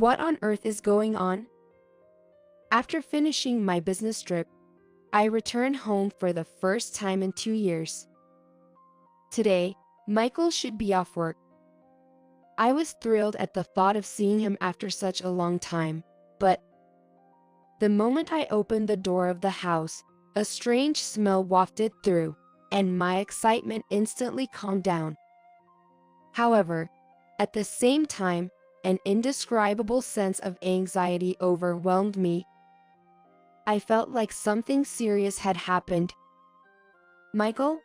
What on earth is going on? After finishing my business trip, I returned home for the first time in 2 years. Today, Michael should be off work. I was thrilled at the thought of seeing him after such a long time, but the moment I opened the door of the house, a strange smell wafted through, and my excitement instantly calmed down. However, at the same time, an indescribable sense of anxiety overwhelmed me. I felt like something serious had happened. Michael?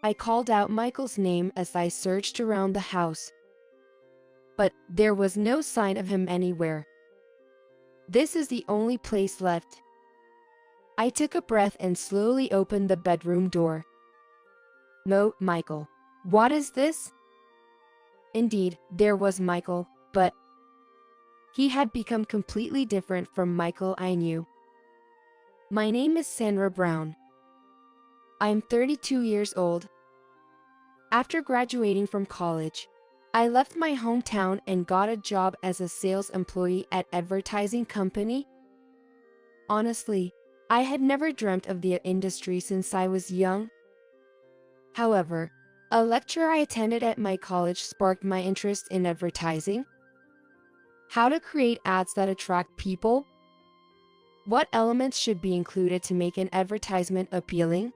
I called out Michael's name as I searched around the house. But there was no sign of him anywhere. This is the only place left. I took a breath and slowly opened the bedroom door. No, Michael. What is this? Indeed, there was Michael, but he had become completely different from Michael I knew. My name is Sandra Brown. I am 32 years old. After graduating from college, I left my hometown and got a job as a sales employee at an advertising company. Honestly, I had never dreamt of the industry since I was young. However, a lecture I attended at my college sparked my interest in advertising. How to create ads that attract people? What elements should be included to make an advertisement appealing?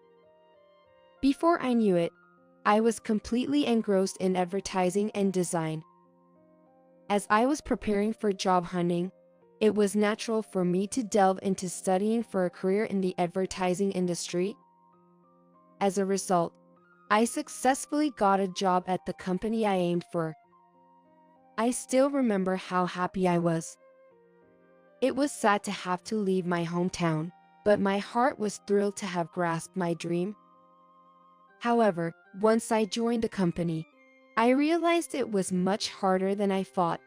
Before I knew it, I was completely engrossed in advertising and design. As I was preparing for job hunting, it was natural for me to delve into studying for a career in the advertising industry. As a result, I successfully got a job at the company I aimed for. I still remember how happy I was. It was sad to have to leave my hometown, but my heart was thrilled to have grasped my dream. However, once I joined the company, I realized it was much harder than I thought.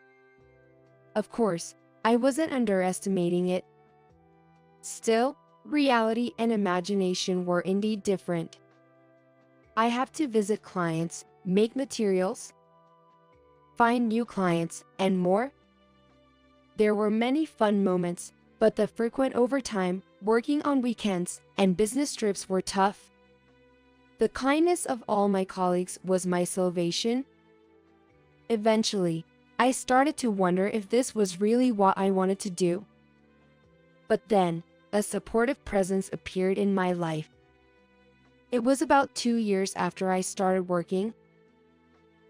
Of course, I wasn't underestimating it. Still, reality and imagination were indeed different. I have to visit clients, make materials, find new clients, and more. There were many fun moments, but the frequent overtime, working on weekends, and business trips were tough. The kindness of all my colleagues was my salvation. Eventually, I started to wonder if this was really what I wanted to do. But then, a supportive presence appeared in my life. It was about 2 years after I started working.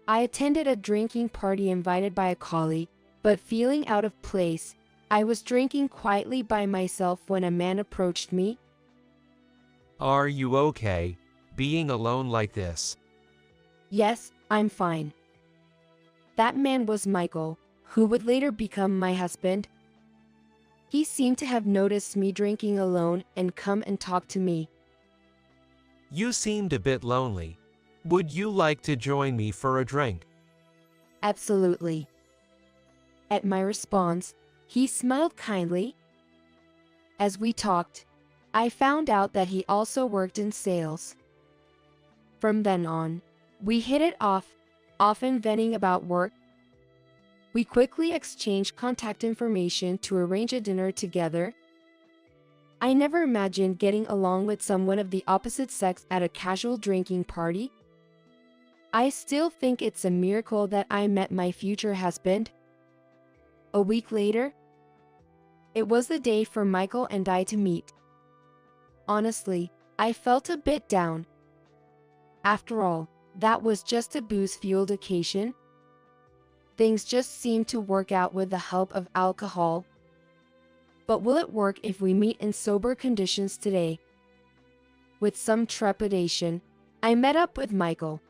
I attended a drinking party invited by a colleague, but feeling out of place, I was drinking quietly by myself when a man approached me. Are you okay, being alone like this? Yes, I'm fine. That man was Michael, who would later become my husband. He seemed to have noticed me drinking alone and come and talk to me. You seemed a bit lonely. Would you like to join me for a drink? Absolutely. At my response, he smiled kindly. As we talked, I found out that he also worked in sales. From then on, we hit it off, often venting about work. We quickly exchanged contact information to arrange a dinner together. I never imagined getting along with someone of the opposite sex at a casual drinking party. I still think it's a miracle that I met my future husband. A week later, it was the day for Michael and I to meet. Honestly, I felt a bit down. After all, that was just a booze-fueled occasion. Things just seemed to work out with the help of alcohol. But will it work if we meet in sober conditions today? With some trepidation, I met up with Michael.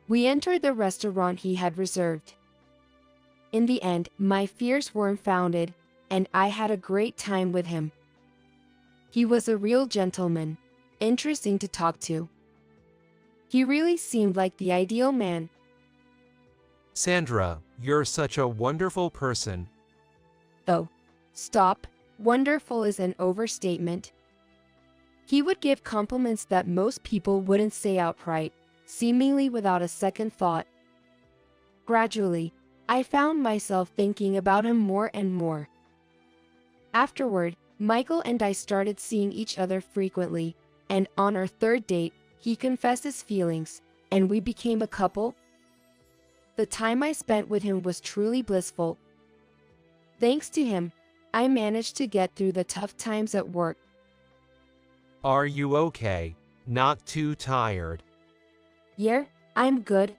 We entered the restaurant he had reserved. In the end, my fears were unfounded, and I had a great time with him. He was a real gentleman, interesting to talk to. He really seemed like the ideal man. Sandra, you're such a wonderful person. Oh, stop. Wonderful is an overstatement. He would give compliments that most people wouldn't say outright, seemingly without a second thought. Gradually, I found myself thinking about him more and more. Afterward, Michael and I started seeing each other frequently, and on our third date, he confessed his feelings, and we became a couple. The time I spent with him was truly blissful. Thanks to him, I managed to get through the tough times at work. Are you okay? Not too tired? Yeah, I'm good.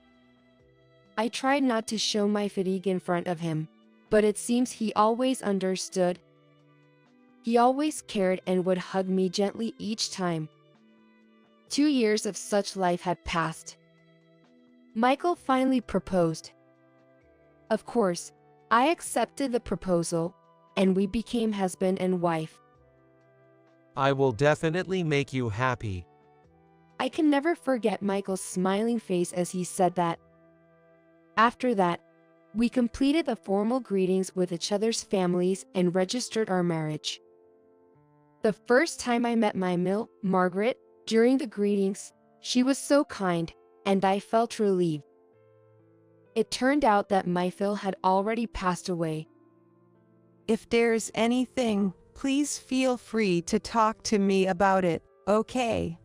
I tried not to show my fatigue in front of him, but it seems he always understood. He always cared and would hug me gently each time. 2 years of such life had passed. Michael finally proposed. Of course, I accepted the proposal, and we became husband and wife. I will definitely make you happy. I can never forget Michael's smiling face as he said that. After that, we completed the formal greetings with each other's families and registered our marriage. The first time I met my Margaret, during the greetings, she was so kind, and I felt relieved. It turned out that my Phil had already passed away. If there's anything, please feel free to talk to me about it, okay?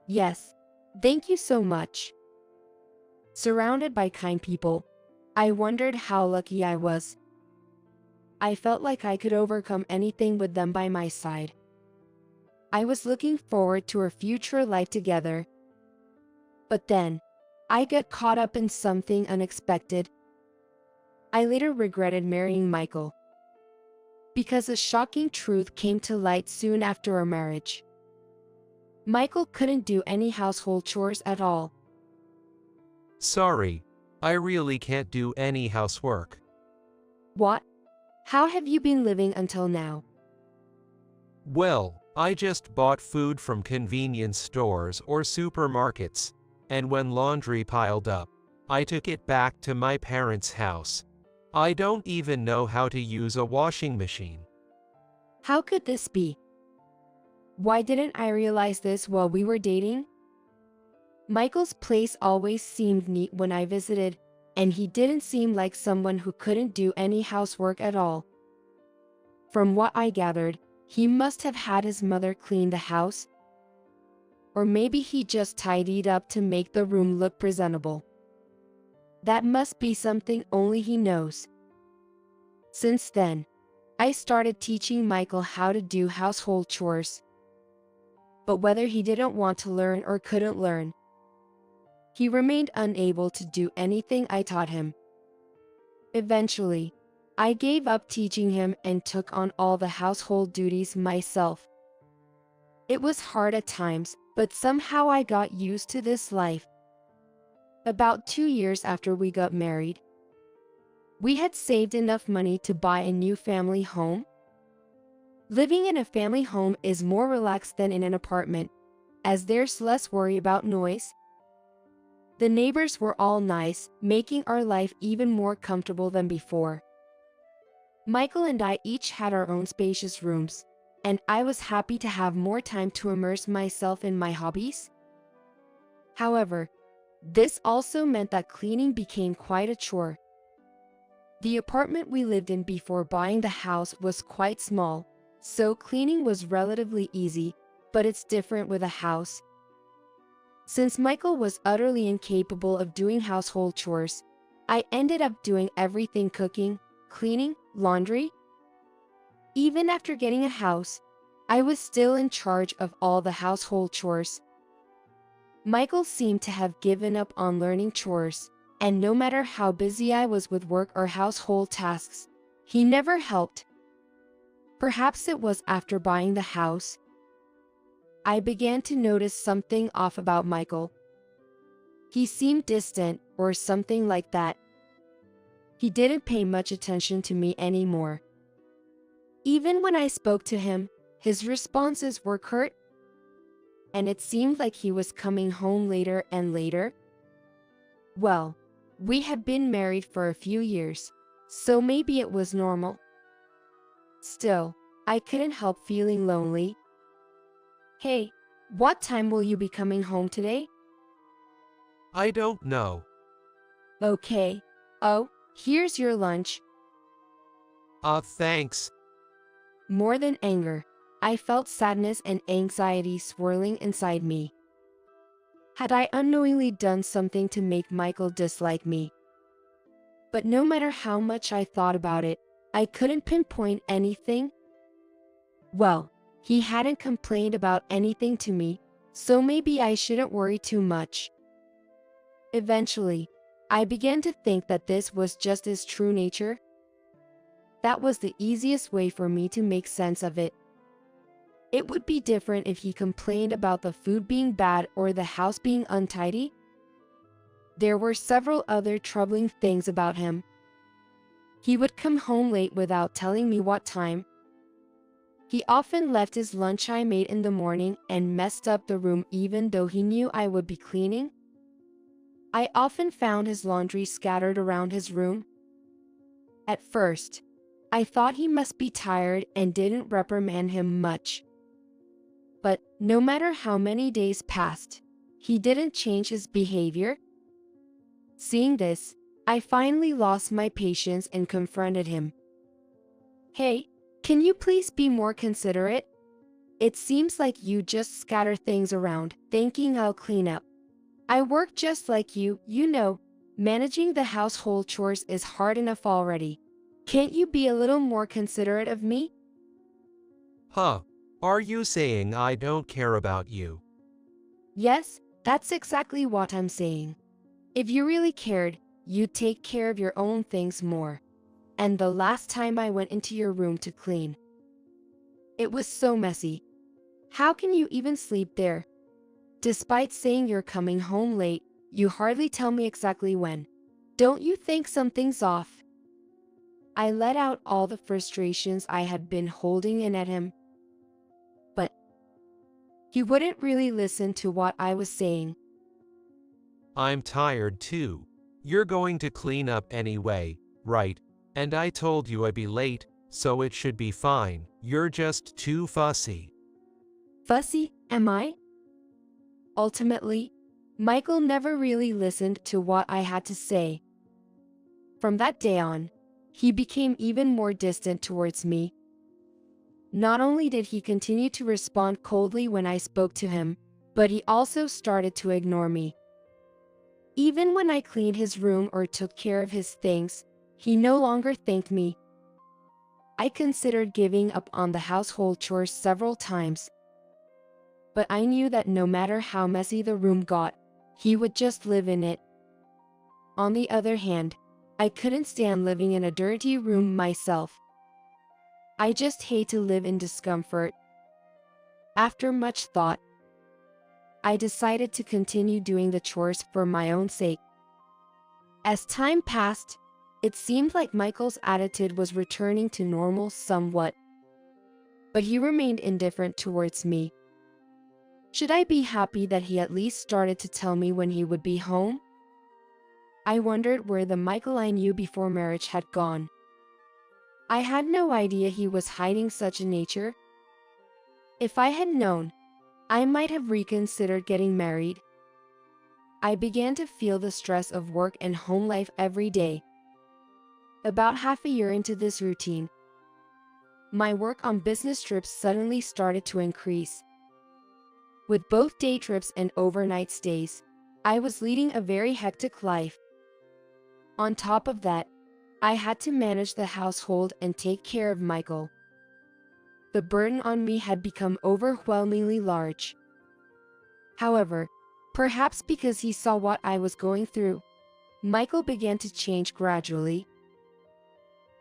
Yes, thank you so much. Surrounded by kind people, I wondered how lucky I was. I felt like I could overcome anything with them by my side. I was looking forward to our future life together. But then, I got caught up in something unexpected. I later regretted marrying Michael, because a shocking truth came to light soon after our marriage. Michael couldn't do any household chores at all. Sorry, I really can't do any housework. What? How have you been living until now? Well, I just bought food from convenience stores or supermarkets, and when laundry piled up, I took it back to my parents' house. I don't even know how to use a washing machine. How could this be? Why didn't I realize this while we were dating? Michael's place always seemed neat when I visited, and he didn't seem like someone who couldn't do any housework at all. From what I gathered, he must have had his mother clean the house. Or maybe he just tidied up to make the room look presentable. That must be something only he knows. Since then, I started teaching Michael how to do household chores. But whether he didn't want to learn or couldn't learn, he remained unable to do anything I taught him. Eventually, I gave up teaching him and took on all the household duties myself. It was hard at times, but somehow I got used to this life. About 2 years after we got married, we had saved enough money to buy a new family home. Living in a family home is more relaxed than in an apartment, as there's less worry about noise. The neighbors were all nice, making our life even more comfortable than before. Michael and I each had our own spacious rooms, and I was happy to have more time to immerse myself in my hobbies. However, this also meant that cleaning became quite a chore. The apartment we lived in before buying the house was quite small, so cleaning was relatively easy, but it's different with a house. Since Michael was utterly incapable of doing household chores, I ended up doing everything: cooking, cleaning, laundry. Even after getting a house, I was still in charge of all the household chores. Michael seemed to have given up on learning chores, and no matter how busy I was with work or household tasks, he never helped. Perhaps it was after buying the house, I began to notice something off about Michael. He seemed distant, or something like that. He didn't pay much attention to me anymore. Even when I spoke to him, his responses were curt, and it seemed like he was coming home later and later. Well, we had been married for a few years, so maybe it was normal. Still, I couldn't help feeling lonely. Hey, what time will you be coming home today? I don't know. Okay. Oh, Here's your lunch. Thanks. More than anger, I felt sadness and anxiety swirling inside me. Had I unknowingly done something to make Michael dislike me? But no matter how much I thought about it, I couldn't pinpoint anything. Well, he hadn't complained about anything to me, so maybe I shouldn't worry too much. Eventually, I began to think that this was just his true nature. That was the easiest way for me to make sense of it. It would be different if he complained about the food being bad or the house being untidy. There were several other troubling things about him. He would come home late without telling me what time. He often left his lunch I made in the morning and messed up the room even though he knew I would be cleaning. I often found his laundry scattered around his room. At first, I thought he must be tired and didn't reprimand him much. But no matter how many days passed, he didn't change his behavior. Seeing this, I finally lost my patience and confronted him. Hey, can you please be more considerate? It seems like you just scatter things around, thinking I'll clean up. I work just like you, managing the household chores is hard enough already. Can't you be a little more considerate of me? Huh. Are you saying I don't care about you? Yes, that's exactly what I'm saying. If you really cared, you'd take care of your own things more. And the last time I went into your room to clean, it was so messy. How can you even sleep there? Despite saying you're coming home late, you hardly tell me exactly when. Don't you think something's off? I let out all the frustrations I had been holding in at him. But he wouldn't really listen to what I was saying. I'm tired too. You're going to clean up anyway, right? And I told you I'd be late, so it should be fine. You're just too fussy. Fussy, am I? Ultimately, Michael never really listened to what I had to say. From that day on, he became even more distant towards me. Not only did he continue to respond coldly when I spoke to him, but he also started to ignore me. Even when I cleaned his room or took care of his things, he no longer thanked me. I considered giving up on the household chores several times, but I knew that no matter how messy the room got, he would just live in it. On the other hand, I couldn't stand living in a dirty room myself. I just hate to live in discomfort. After much thought, I decided to continue doing the chores for my own sake. As time passed, it seemed like Michael's attitude was returning to normal somewhat, but he remained indifferent towards me. Should I be happy that he at least started to tell me when he would be home? I wondered where the Michael I knew before marriage had gone. I had no idea he was hiding such a nature. If I had known, I might have reconsidered getting married. I began to feel the stress of work and home life every day. About half a year into this routine, my work on business trips suddenly started to increase. With both day trips and overnight stays, I was leading a very hectic life. On top of that, I had to manage the household and take care of Michael. The burden on me had become overwhelmingly large. However, perhaps because he saw what I was going through, Michael began to change gradually.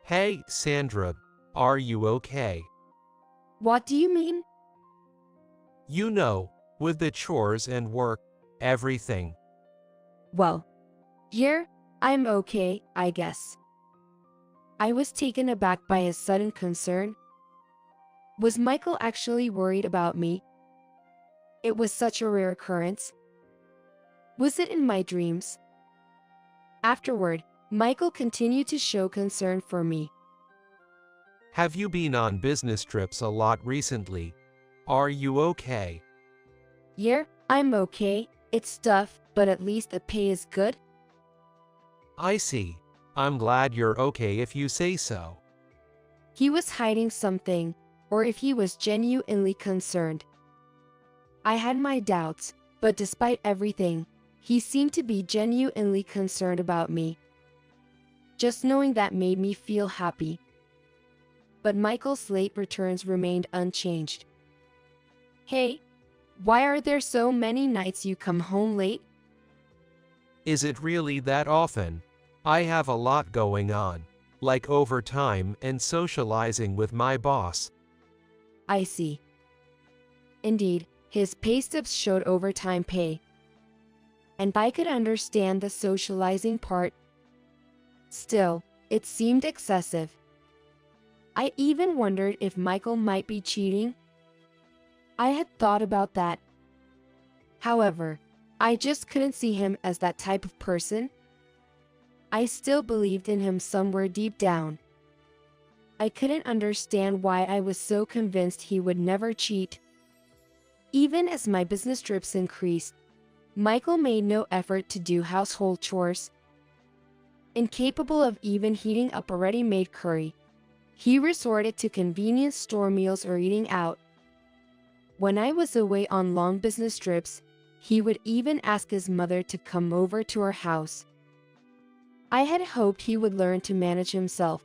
Hey, Sandra, are you okay? What do you mean? You know, with the chores and work, everything. Well, here, I'm okay, I guess. I was taken aback by his sudden concern. Was Michael actually worried about me? It was such a rare occurrence. Was it in my dreams? Afterward, Michael continued to show concern for me. Have you been on business trips a lot recently? Are you okay? Yeah, I'm okay. It's tough, but at least the pay is good. I see. I'm glad you're okay if you say so. He was hiding something, or if he was genuinely concerned. I had my doubts, but despite everything, he seemed to be genuinely concerned about me. Just knowing that made me feel happy. But Michael's late returns remained unchanged. Hey, why are there so many nights you come home late? Is it really that often? I have a lot going on, like overtime and socializing with my boss. I see. Indeed, his pay stubs showed overtime pay. And I could understand the socializing part. Still, it seemed excessive. I even wondered if Michael might be cheating. I had thought about that. However, I just couldn't see him as that type of person. I still believed in him somewhere deep down. I couldn't understand why I was so convinced he would never cheat. Even as my business trips increased, Michael made no effort to do household chores. Incapable of even heating up a ready-made curry, he resorted to convenience store meals or eating out. When I was away on long business trips, he would even ask his mother to come over to our house. I had hoped he would learn to manage himself,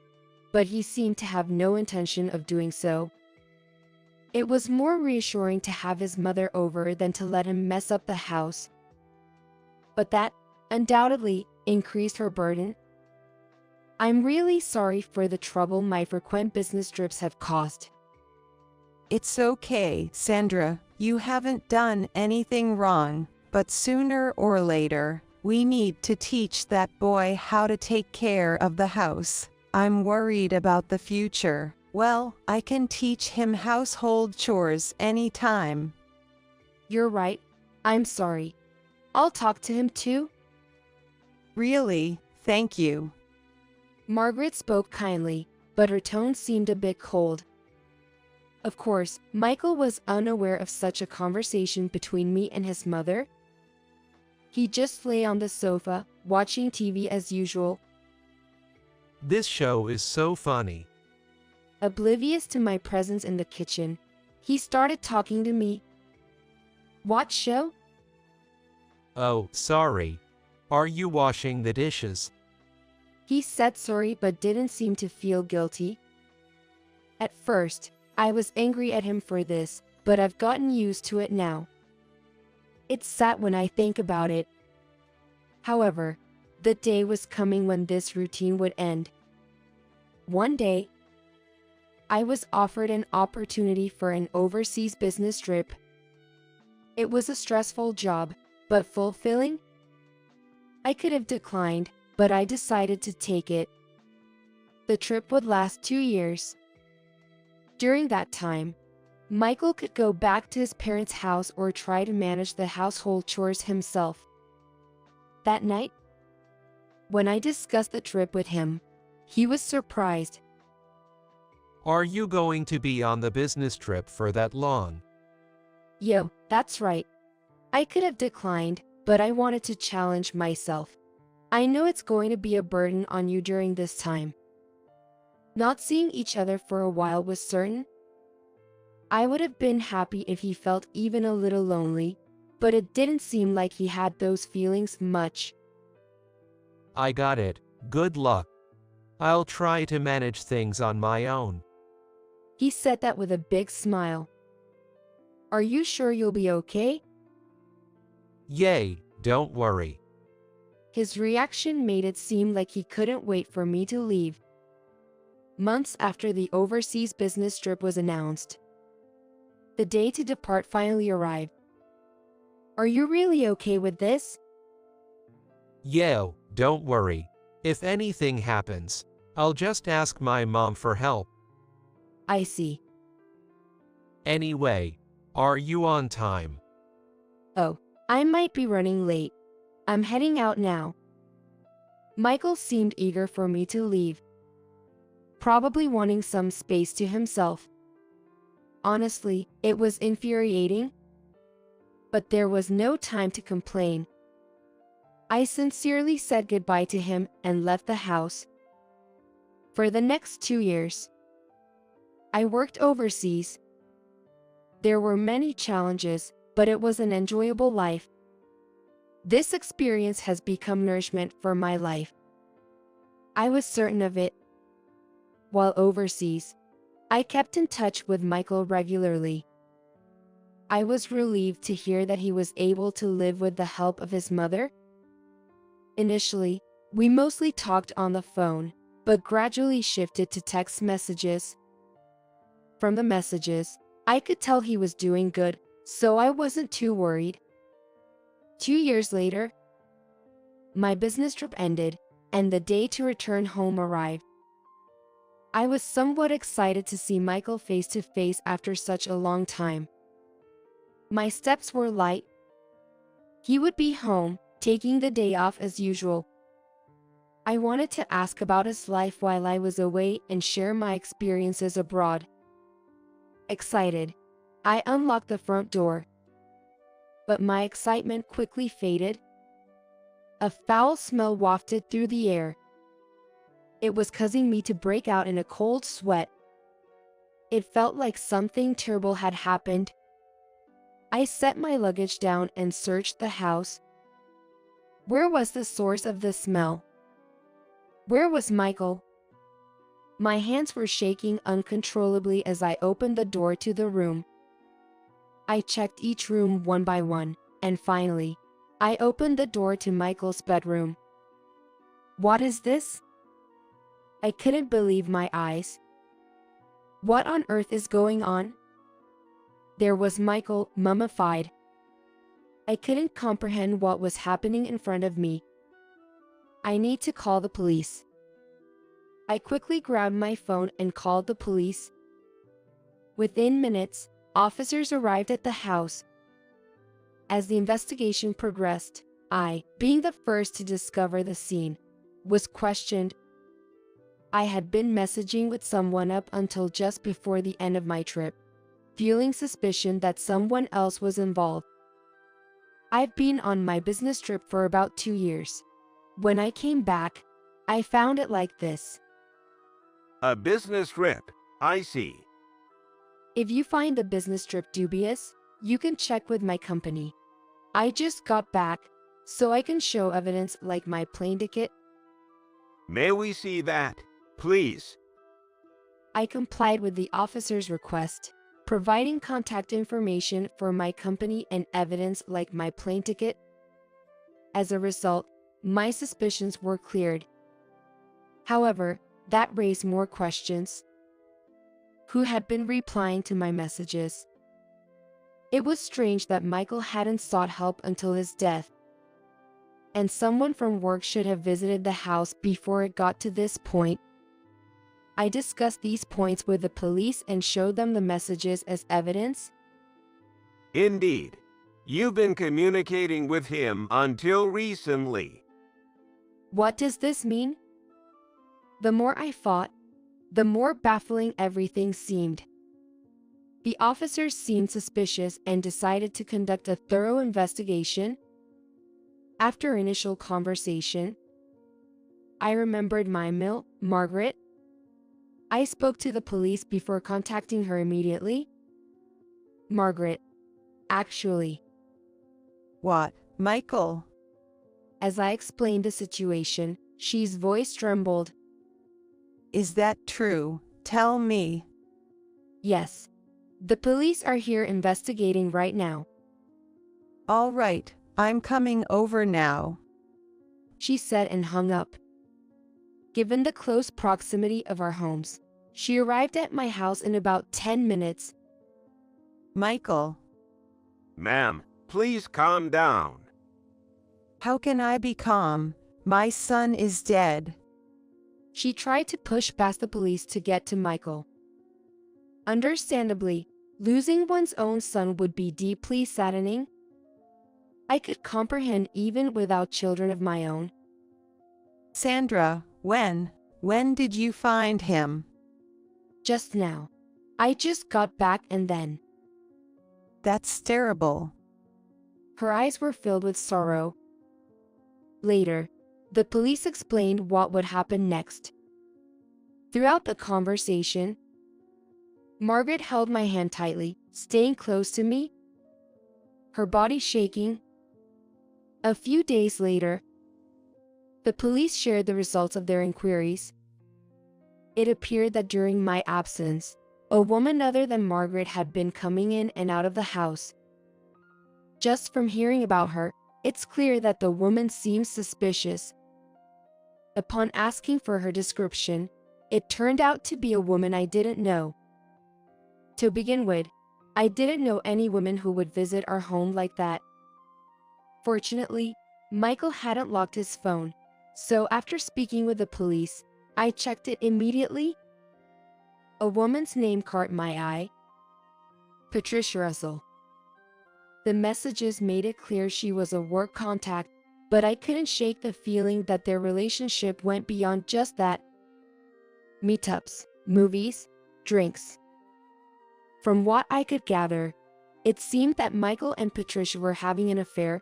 but he seemed to have no intention of doing so. It was more reassuring to have his mother over than to let him mess up the house. But that, undoubtedly, increased her burden. I'm really sorry for the trouble my frequent business trips have caused. It's okay, Sandra. You haven't done anything wrong, but sooner or later, we need to teach that boy how to take care of the house. I'm worried about the future. Well, I can teach him household chores anytime. You're right. I'm sorry. I'll talk to him too. Really, thank you. Margaret spoke kindly, but her tone seemed a bit cold. Of course, Michael was unaware of such a conversation between me and his mother. He just lay on the sofa, watching TV as usual, This show is so funny. oblivious to my presence in the kitchen. He started talking to me. What show? Oh, sorry. Are you washing the dishes? He said sorry but didn't seem to feel guilty. At first, I was angry at him for this, but I've gotten used to it now. It's sad when I think about it. However, the day was coming when this routine would end. One day, I was offered an opportunity for an overseas business trip. It was a stressful job, but fulfilling. I could have declined, but I decided to take it. The trip would last 2 years. During that time, Michael could go back to his parents' house or try to manage the household chores himself. That night, when I discussed the trip with him, he was surprised. Are you going to be on the business trip for that long? Yo, that's right. I could have declined, but I wanted to challenge myself. I know it's going to be a burden on you during this time. Not seeing each other for a while was certain. I would have been happy if he felt even a little lonely, but it didn't seem like he had those feelings much. I got it. Good luck. I'll try to manage things on my own. He said that with a big smile. Are you sure you'll be okay? Yay, don't worry. His reaction made it seem like he couldn't wait for me to leave. Months after the overseas business trip was announced, the day to depart finally arrived. Are you really okay with this? Yo, don't worry. If anything happens, I'll just ask my mom for help. I see. Anyway, are you on time? Oh, I might be running late. I'm heading out now. Michael seemed eager for me to leave, probably wanting some space to himself. Honestly, it was infuriating, but there was no time to complain. I sincerely said goodbye to him and left the house. For the next 2 years, I worked overseas. There were many challenges, but it was an enjoyable life. This experience has become nourishment for my life. I was certain of it. While overseas, I kept in touch with Michael regularly. I was relieved to hear that he was able to live with the help of his mother. Initially, we mostly talked on the phone, but gradually shifted to text messages. From the messages, I could tell he was doing good, so I wasn't too worried. 2 years later, my business trip ended, and the day to return home arrived. I was somewhat excited to see Michael face to face after such a long time. My steps were light. He would be home, taking the day off as usual. I wanted to ask about his life while I was away and share my experiences abroad. Excited, I unlocked the front door. But my excitement quickly faded. A foul smell wafted through the air. It was causing me to break out in a cold sweat. It felt like something terrible had happened. I set my luggage down and searched the house. Where was the source of the smell? Where was Michael? My hands were shaking uncontrollably as I opened the door to the room. I checked each room one by one, and finally, I opened the door to Michael's bedroom. What is this? I couldn't believe my eyes. What on earth is going on? There was Michael, mummified. I couldn't comprehend what was happening in front of me. I need to call the police. I quickly grabbed my phone and called the police. Within minutes, officers arrived at the house. As the investigation progressed, I, being the first to discover the scene, was questioned. I had been messaging with someone up until just before the end of my trip, feeling suspicion that someone else was involved. I've been on my business trip for about 2 years. When I came back, I found it like this. A business trip, I see. If you find the business trip dubious, you can check with my company. I just got back, so I can show evidence like my plane ticket. May we see that, please? I complied with the officer's request, providing contact information for my company and evidence like my plane ticket. As a result, my suspicions were cleared. However, that raised more questions. Who had been replying to my messages? It was strange that Michael hadn't sought help until his death. And someone from work should have visited the house before it got to this point. I discussed these points with the police and showed them the messages as evidence. Indeed. You've been communicating with him until recently. What does this mean? The more I fought, the more baffling everything seemed. The officers seemed suspicious and decided to conduct a thorough investigation. After initial conversation, I remembered my mill, Margaret. I spoke to the police before contacting her immediately. Margaret. Actually. What, Michael? As I explained the situation, she's voice trembled. Is that true? Tell me. Yes. The police are here investigating right now. All right, I'm coming over now, she said and hung up. Given the close proximity of our homes, she arrived at my house in about 10 minutes. Michael. Ma'am, please calm down. How can I be calm? My son is dead. She tried to push past the police to get to Michael. Understandably, losing one's own son would be deeply saddening. I could comprehend even without children of my own. Sandra, when did you find him? Just now. I just got back and then. That's terrible. Her eyes were filled with sorrow. Later, the police explained what would happen next. Throughout the conversation, Margaret held my hand tightly, staying close to me, her body shaking. A few days later, the police shared the results of their inquiries. It appeared that during my absence, a woman other than Margaret had been coming in and out of the house. Just from hearing about her, it's clear that the woman seems suspicious. Upon asking for her description, it turned out to be a woman I didn't know. To begin with, I didn't know any woman who would visit our home like that. Fortunately, Michael hadn't locked his phone, so after speaking with the police, I checked it immediately. A woman's name caught my eye: Patricia Russell. The messages made it clear she was a work contact, but I couldn't shake the feeling that their relationship went beyond just that. Meetups, movies, drinks. From what I could gather, it seemed that Michael and Patricia were having an affair.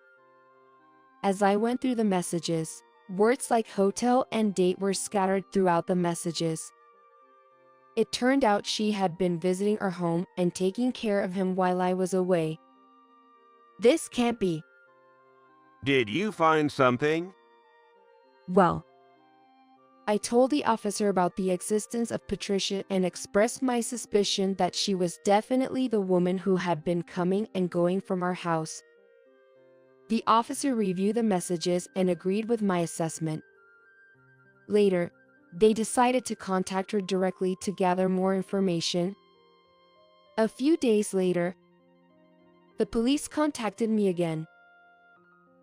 As I went through the messages, words like hotel and date were scattered throughout the messages. It turned out she had been visiting our home and taking care of him while I was away. This can't be. Did you find something? Well, I told the officer about the existence of Patricia and expressed my suspicion that she was definitely the woman who had been coming and going from our house. The officer reviewed the messages and agreed with my assessment. Later, they decided to contact her directly to gather more information. A few days later, the police contacted me again.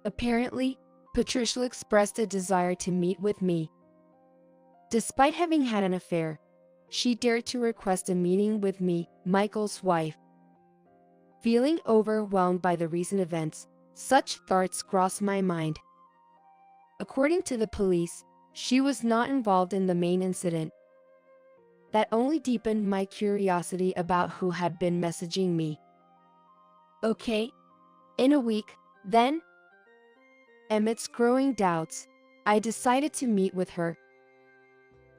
Apparently, Patricia expressed a desire to meet with me. Despite having had an affair, she dared to request a meeting with me, Michael's wife. Feeling overwhelmed by the recent events, such thoughts crossed my mind. According to the police, she was not involved in the main incident. That only deepened my curiosity about who had been messaging me. Okay, in a week, then, amidst growing doubts, I decided to meet with her.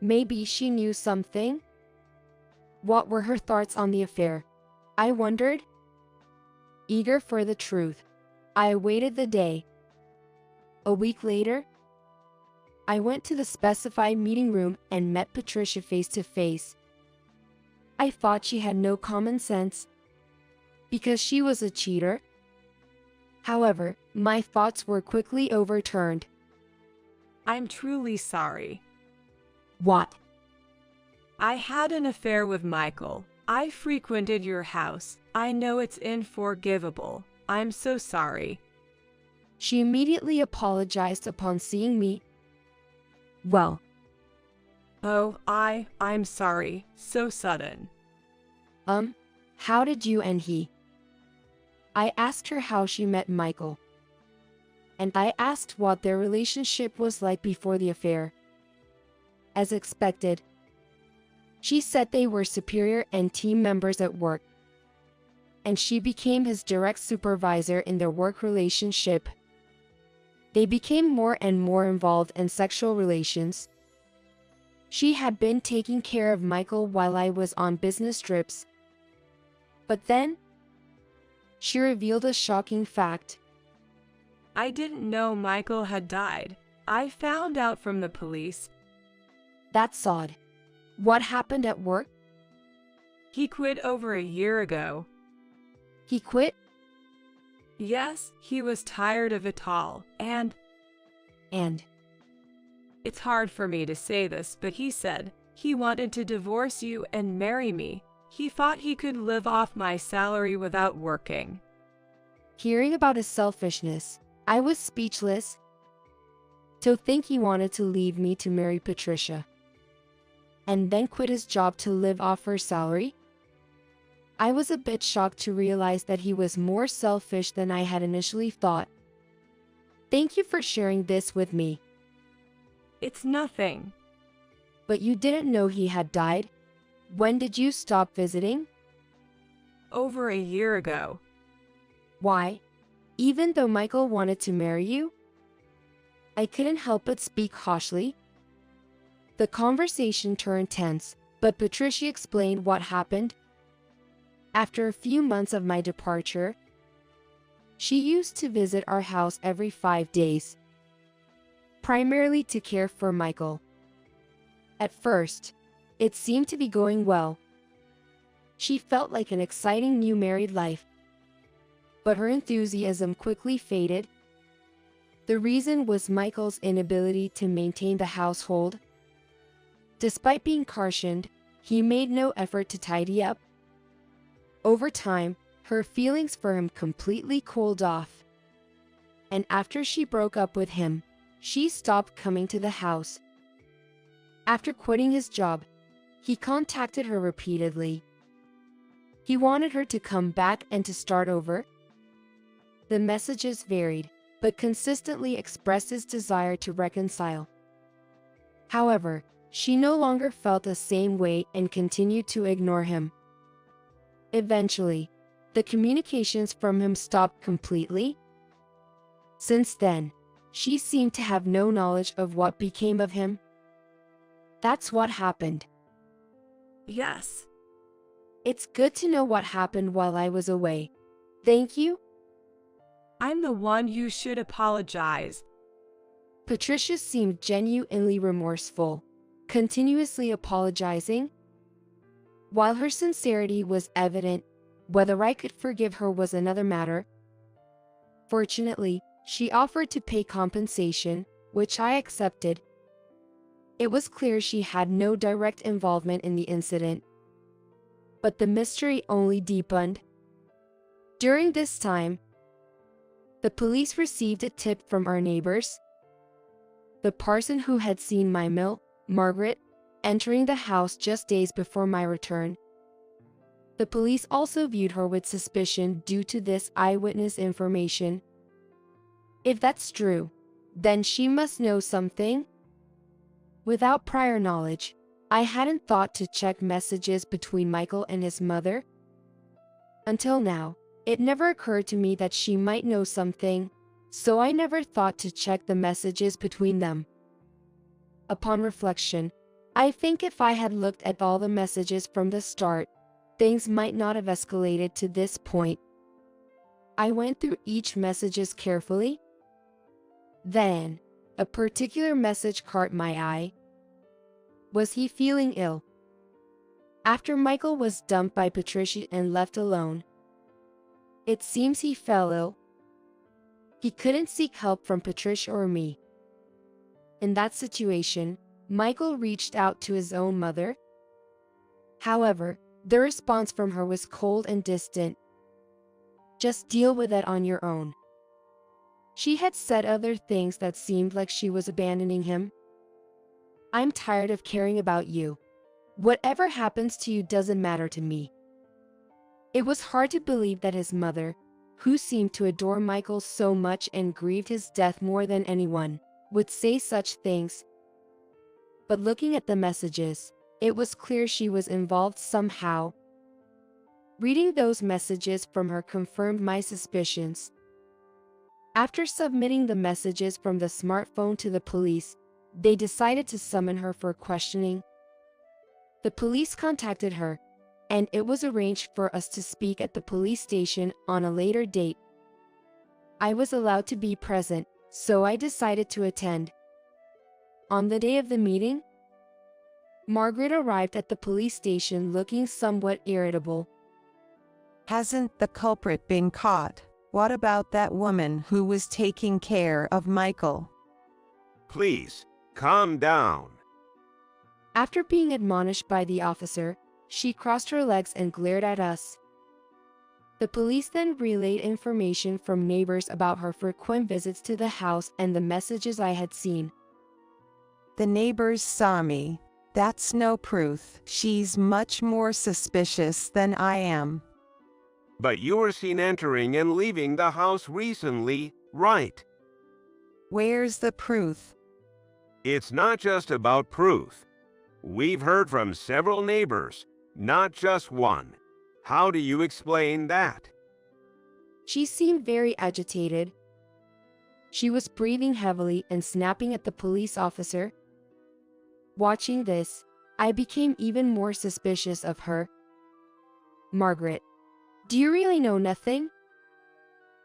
Maybe she knew something? What were her thoughts on the affair? I wondered. Eager for the truth, I awaited the day. A week later, I went to the specified meeting room and met Patricia face to face. I thought she had no common sense, because she was a cheater. However, my thoughts were quickly overturned. I'm truly sorry. What? I had an affair with Michael. I frequented your house. I know it's unforgivable. I'm so sorry. She immediately apologized upon seeing me. Well, Oh, I'm sorry. So sudden. how did you and he? I asked her how she met Michael. And I asked what their relationship was like before the affair. As expected, she said they were superior and team members at work, and she became his direct supervisor in their work relationship. They became more and more involved in sexual relations. She had been taking care of Michael while I was on business trips. But then, she revealed a shocking fact. I didn't know Michael had died. I found out from the police. That's odd. What happened at work? He quit over a year ago. He quit? Yes, he was tired of it all, and it's hard for me to say this, but he said he wanted to divorce you and marry me. He thought he could live off my salary without working. Hearing about his selfishness, I was speechless. To think he wanted to leave me to marry Patricia, and then quit his job to live off her salary? I was a bit shocked to realize that he was more selfish than I had initially thought. Thank you for sharing this with me. It's nothing. But you didn't know he had died? When did you stop visiting? Over a year ago. Why? Even though Michael wanted to marry you? I couldn't help but speak harshly. The conversation turned tense, but Patricia explained what happened. After a few months of my departure, she used to visit our house every 5 days, primarily to care for Michael. At first, it seemed to be going well. She felt like an exciting new married life, but her enthusiasm quickly faded. The reason was Michael's inability to maintain the household. Despite being cautioned, he made no effort to tidy up. Over time, her feelings for him completely cooled off. And after she broke up with him, she stopped coming to the house. After quitting his job, he contacted her repeatedly. He wanted her to come back and to start over. The messages varied, but consistently expressed his desire to reconcile. However, she no longer felt the same way and continued to ignore him. Eventually, the communications from him stopped completely. Since then, she seemed to have no knowledge of what became of him. That's what happened. Yes. It's good to know what happened while I was away. Thank you. I'm the one who should apologize. Patricia seemed genuinely remorseful, continuously apologizing. While her sincerity was evident, whether I could forgive her was another matter. Fortunately, she offered to pay compensation, which I accepted. It was clear she had no direct involvement in the incident, but the mystery only deepened. During this time, the police received a tip from our neighbors. The person who had seen my mill, Margaret, entering the house just days before my return. The police also viewed her with suspicion due to this eyewitness information. If that's true, then she must know something. Without prior knowledge, I hadn't thought to check messages between Michael and his mother. Until now, it never occurred to me that she might know something, so I never thought to check the messages between them. Upon reflection, I think if I had looked at all the messages from the start, things might not have escalated to this point. I went through each messages carefully. Then, a particular message caught my eye. Was he feeling ill? After Michael was dumped by Patricia and left alone, it seems he fell ill. He couldn't seek help from Patricia or me. In that situation, Michael reached out to his own mother. However, the response from her was cold and distant. Just deal with it on your own. She had said other things that seemed like she was abandoning him. I'm tired of caring about you. Whatever happens to you doesn't matter to me. It was hard to believe that his mother, who seemed to adore Michael so much and grieved his death more than anyone, would say such things. But looking at the messages, it was clear she was involved somehow. Reading those messages from her confirmed my suspicions. After submitting the messages from the smartphone to the police, they decided to summon her for questioning. The police contacted her, and it was arranged for us to speak at the police station on a later date. I was allowed to be present, so I decided to attend. On the day of the meeting, Margaret arrived at the police station looking somewhat irritable. Hasn't the culprit been caught? What about that woman who was taking care of Michael? Please, calm down. After being admonished by the officer, she crossed her legs and glared at us. The police then relayed information from neighbors about her frequent visits to the house and the messages I had seen. The neighbors saw me. That's no proof. She's much more suspicious than I am. But you were seen entering and leaving the house recently, right? Where's the proof? It's not just about proof. We've heard from several neighbors, not just one. How do you explain that? She seemed very agitated. She was breathing heavily and snapping at the police officer. Watching this, I became even more suspicious of her. Margaret, do you really know nothing?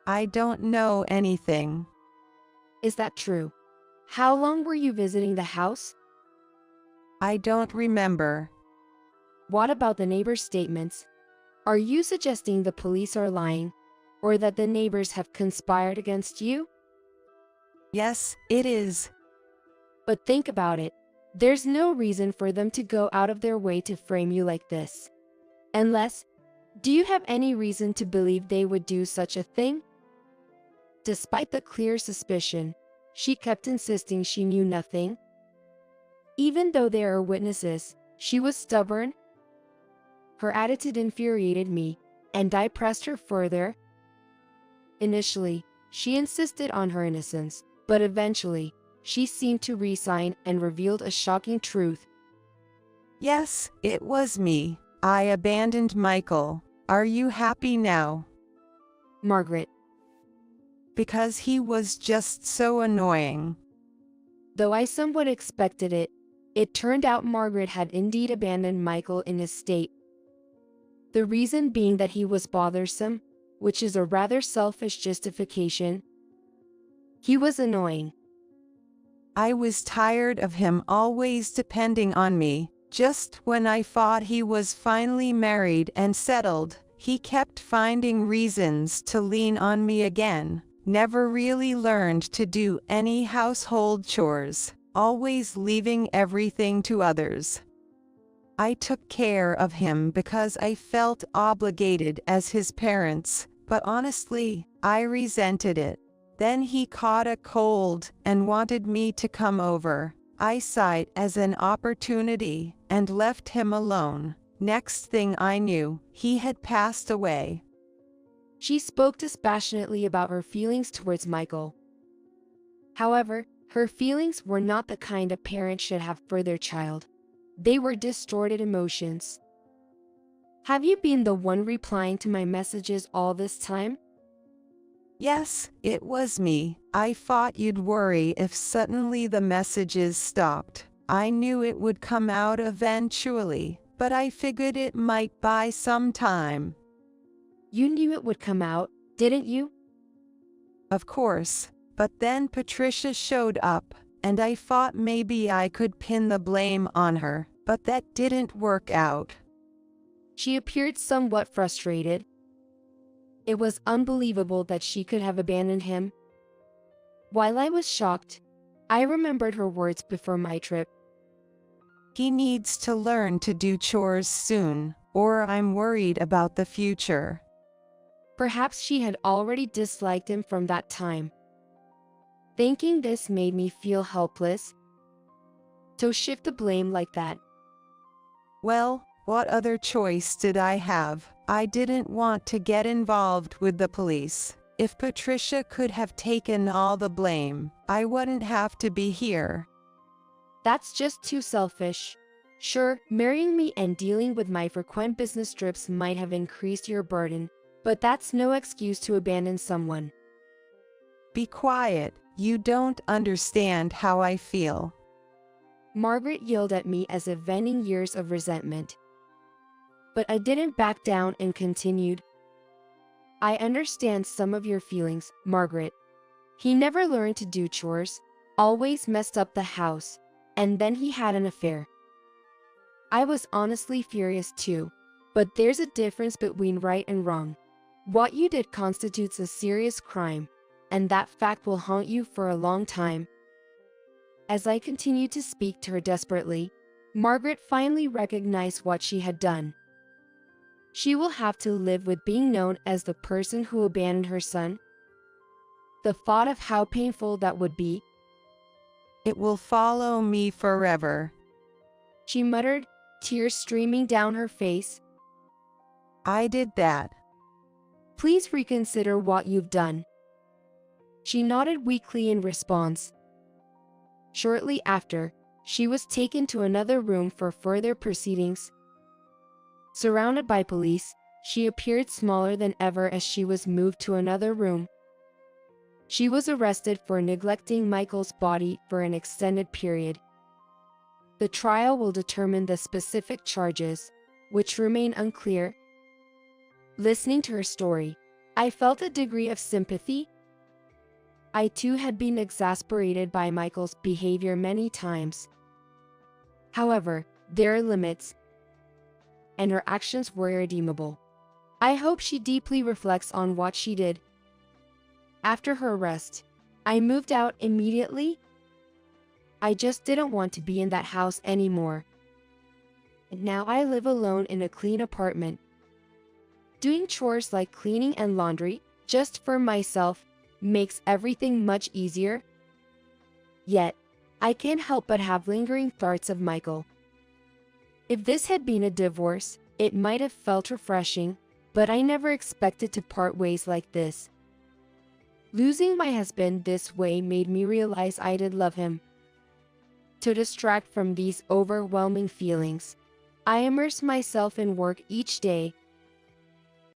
I don't know anything. Is that true? How long were you visiting the house? I don't remember. What about the neighbors' statements? Are you suggesting the police are lying, or that the neighbors have conspired against you? Yes, it is. But think about it. There's no reason for them to go out of their way to frame you like this. Unless, do you have any reason to believe they would do such a thing? Despite the clear suspicion, she kept insisting she knew nothing. Even though there are witnesses, she was stubborn. Her attitude infuriated me, and I pressed her further. Initially, she insisted on her innocence, but eventually, she seemed to resign and revealed a shocking truth. Yes, it was me. I abandoned Michael. Are you happy now? Margaret, Because he was just so annoying. though I somewhat expected it, it turned out Margaret had indeed abandoned Michael in his state. The reason being that he was bothersome, which is a rather selfish justification. He was annoying. I was tired of him always depending on me. Just when I thought he was finally married and settled, he kept finding reasons to lean on me again. Never really learned to do any household chores, always leaving everything to others. I took care of him because I felt obligated as his parents, but honestly, I resented it. Then he caught a cold and wanted me to come over. I saw it as an opportunity and left him alone. Next thing I knew, he had passed away. She spoke dispassionately about her feelings towards Michael. However, her feelings were not the kind a parent should have for their child. They were distorted emotions. Have you been the one replying to my messages all this time? Yes, it was me. I thought you'd worry if suddenly the messages stopped. I knew it would come out eventually, but I figured it might buy some time. You knew it would come out, didn't you? Of course, but then Patricia showed up, and I thought maybe I could pin the blame on her, but that didn't work out. She appeared somewhat frustrated. It was unbelievable that she could have abandoned him. While I was shocked, I remembered her words before my trip. He needs to learn to do chores soon, or I'm worried about the future. Perhaps she had already disliked him from that time. Thinking this made me feel helpless. To shift the blame like that. Well, what other choice did I have? I didn't want to get involved with the police. If Patricia could have taken all the blame, I wouldn't have to be here. That's just too selfish. Sure, marrying me and dealing with my frequent business trips might have increased your burden, but that's no excuse to abandon someone. Be quiet. You don't understand how I feel. Margaret yelled at me as if venting years of resentment. But I didn't back down and continued. I understand some of your feelings, Margaret. He never learned to do chores, always messed up the house, and then he had an affair. I was honestly furious too, but there's a difference between right and wrong. What you did constitutes a serious crime, and that fact will haunt you for a long time. As I continued to speak to her desperately, Margaret finally recognized what she had done. She will have to live with being known as the person who abandoned her son. The thought of how painful that would be. It will follow me forever. She muttered, tears streaming down her face. I did that. Please reconsider what you've done. She nodded weakly in response. Shortly after, she was taken to another room for further proceedings. Surrounded by police, she appeared smaller than ever as she was moved to another room. She was arrested for neglecting Michael's body for an extended period. The trial will determine the specific charges, which remain unclear. Listening to her story, I felt a degree of sympathy. I too had been exasperated by Michael's behavior many times. However, there are limits, and her actions were irredeemable. I hope she deeply reflects on what she did. After her arrest, I moved out immediately. I just didn't want to be in that house anymore. And now I live alone in a clean apartment. Doing chores like cleaning and laundry, just for myself, makes everything much easier. Yet, I can't help but have lingering thoughts of Michael. If this had been a divorce, it might have felt refreshing, but I never expected to part ways like this. Losing my husband this way made me realize I did love him. To distract from these overwhelming feelings, I immerse myself in work each day,